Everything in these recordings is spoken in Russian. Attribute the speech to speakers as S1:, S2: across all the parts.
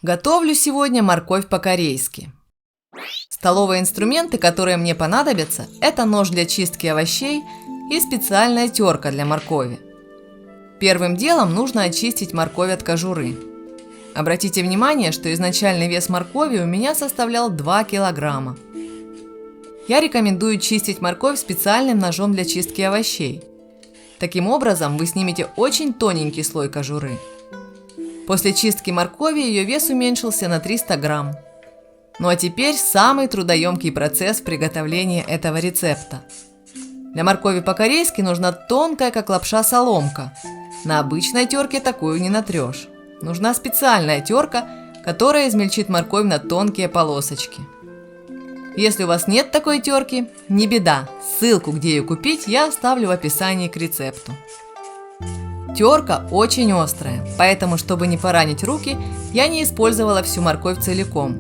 S1: Готовлю сегодня морковь по-корейски. Столовые инструменты, которые мне понадобятся, это нож для чистки овощей и специальная терка для моркови. Первым делом нужно очистить морковь от кожуры. Обратите внимание, что изначальный вес моркови у меня составлял 2 килограмма. Я рекомендую чистить морковь специальным ножом для чистки овощей. Таким образом вы снимете очень тоненький слой кожуры. После чистки моркови ее вес уменьшился на 300 грамм. Ну а теперь самый трудоемкий процесс в приготовлении этого рецепта. Для моркови по-корейски нужна тонкая, как лапша, соломка. На обычной терке такую не натрешь. Нужна специальная терка, которая измельчит морковь на тонкие полосочки. Если у вас нет такой терки, не беда, ссылку, где ее купить, я оставлю в описании к рецепту. Терка очень острая, поэтому, чтобы не поранить руки, я не использовала всю морковь целиком.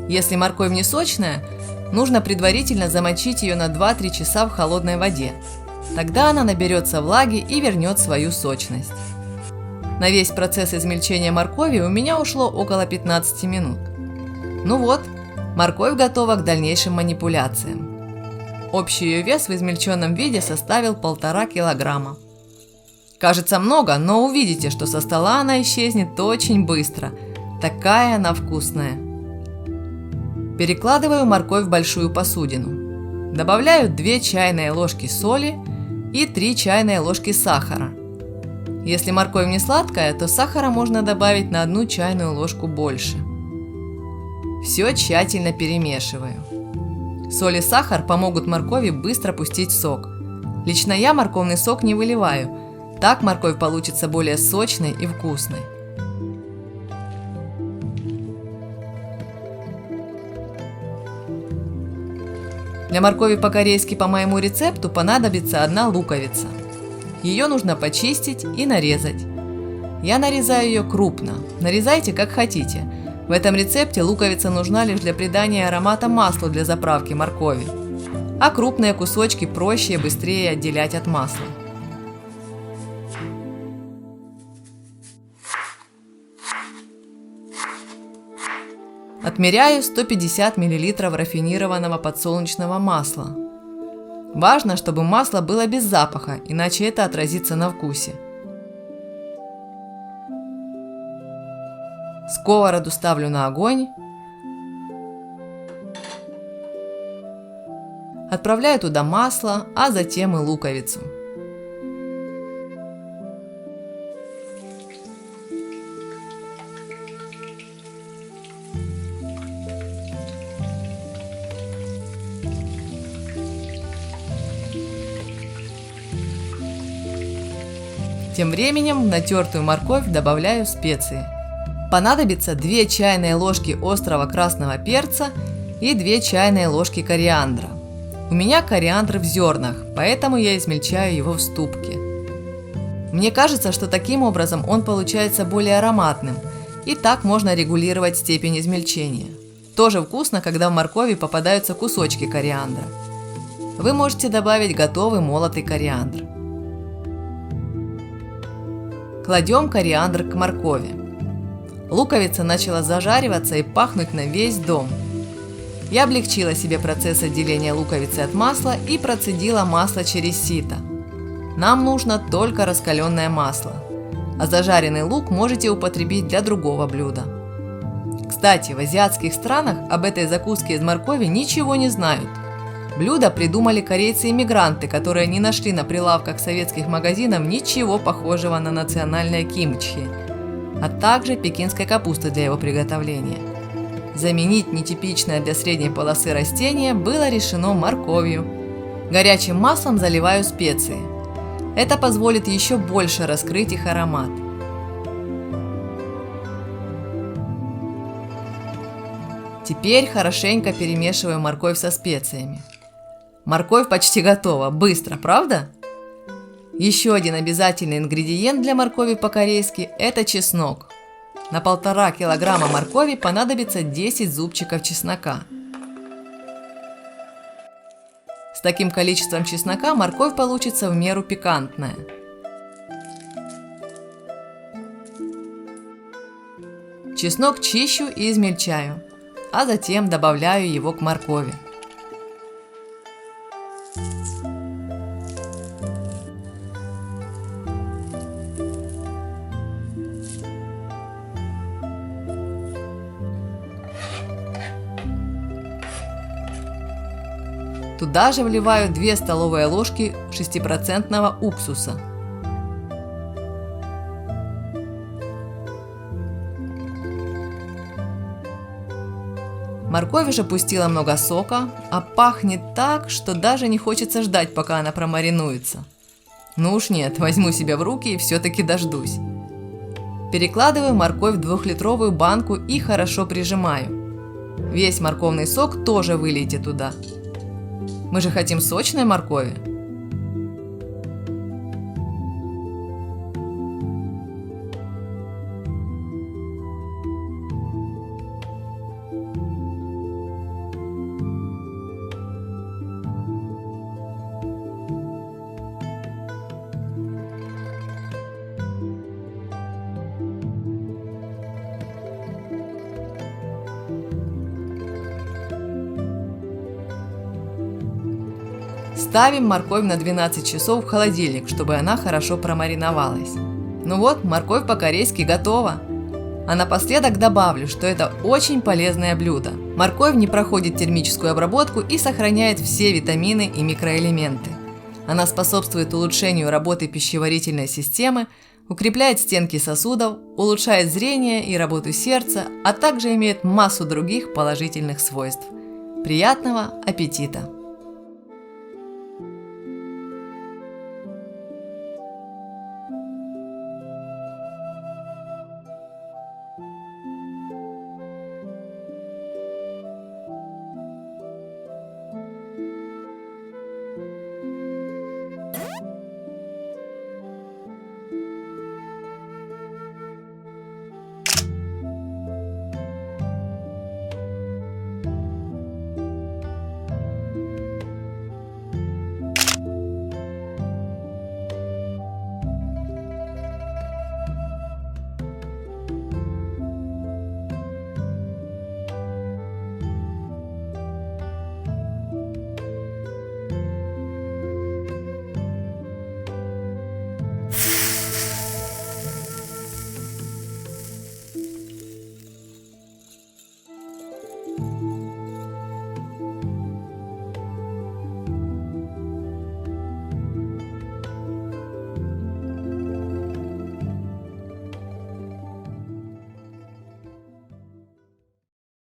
S1: Если морковь не сочная, нужно предварительно замочить ее на 2-3 часа в холодной воде. Тогда она наберется влаги и вернет свою сочность. На весь процесс измельчения моркови у меня ушло около 15 минут. Ну вот, морковь готова к дальнейшим манипуляциям. Общий ее вес в измельченном виде составил 1,5 килограмма. Кажется много, но увидите, что со стола она исчезнет очень быстро. Такая она вкусная. Перекладываю морковь в большую посудину. Добавляю 2 чайные ложки соли и 3 чайные ложки сахара. Если морковь не сладкая, то сахара можно добавить на 1 чайную ложку больше. Все тщательно перемешиваю. Соль и сахар помогут моркови быстро пустить сок. Лично я морковный сок не выливаю, так морковь получится более сочной и вкусной. Для моркови по-корейски по моему рецепту понадобится 1 луковица. Ее нужно почистить и нарезать. Я нарезаю ее крупно, нарезайте как хотите. В этом рецепте луковица нужна лишь для придания аромата маслу для заправки моркови, а крупные кусочки проще и быстрее отделять от масла. Отмеряю 150 мл рафинированного подсолнечного масла. Важно, чтобы масло было без запаха, иначе это отразится на вкусе. Сковороду ставлю на огонь. Отправляю туда масло, а затем и луковицу. Тем временем в натертую морковь добавляю специи. Понадобится 2 чайные ложки острого красного перца и 2 чайные ложки кориандра. У меня кориандр в зернах, поэтому я измельчаю его в ступке. Мне кажется, что таким образом он получается более ароматным, и так можно регулировать степень измельчения. Тоже вкусно, когда в моркови попадаются кусочки кориандра. Вы можете добавить готовый молотый кориандр. Кладем кориандр к моркови. Луковица начала зажариваться и пахнуть на весь дом. Я облегчила себе процесс отделения луковицы от масла и процедила масло через сито. Нам нужно только раскаленное масло, а зажаренный лук можете употребить для другого блюда. Кстати, в азиатских странах об этой закуске из моркови ничего не знают. Блюдо придумали корейцы-иммигранты, которые не нашли на прилавках советских магазинов ничего похожего на национальное кимчи, а также пекинской капусты для его приготовления. Заменить нетипичное для средней полосы растение было решено морковью. Горячим маслом заливаю специи. Это позволит еще больше раскрыть их аромат. Теперь хорошенько перемешиваю морковь со специями. Морковь почти готова, быстро, правда? Еще один обязательный ингредиент для моркови по-корейски – это чеснок. На 1,5 килограмма моркови понадобится 10 зубчиков чеснока. С таким количеством чеснока морковь получится в меру пикантная. Чеснок чищу и измельчаю, а затем добавляю его к моркови. Туда же вливаю 2 столовые ложки 6% уксуса. Морковь уже пустила много сока, а пахнет так, что даже не хочется ждать, пока она промаринуется. Ну уж нет, возьму себя в руки и все-таки дождусь. Перекладываю морковь в 2-литровую банку и хорошо прижимаю. Весь морковный сок тоже вылейте туда. Мы же хотим сочной моркови. Ставим морковь на 12 часов в холодильник, чтобы она хорошо промариновалась. Ну вот, морковь по-корейски готова. А напоследок добавлю, что это очень полезное блюдо. Морковь не проходит термическую обработку и сохраняет все витамины и микроэлементы. Она способствует улучшению работы пищеварительной системы, укрепляет стенки сосудов, улучшает зрение и работу сердца, а также имеет массу других положительных свойств. Приятного аппетита!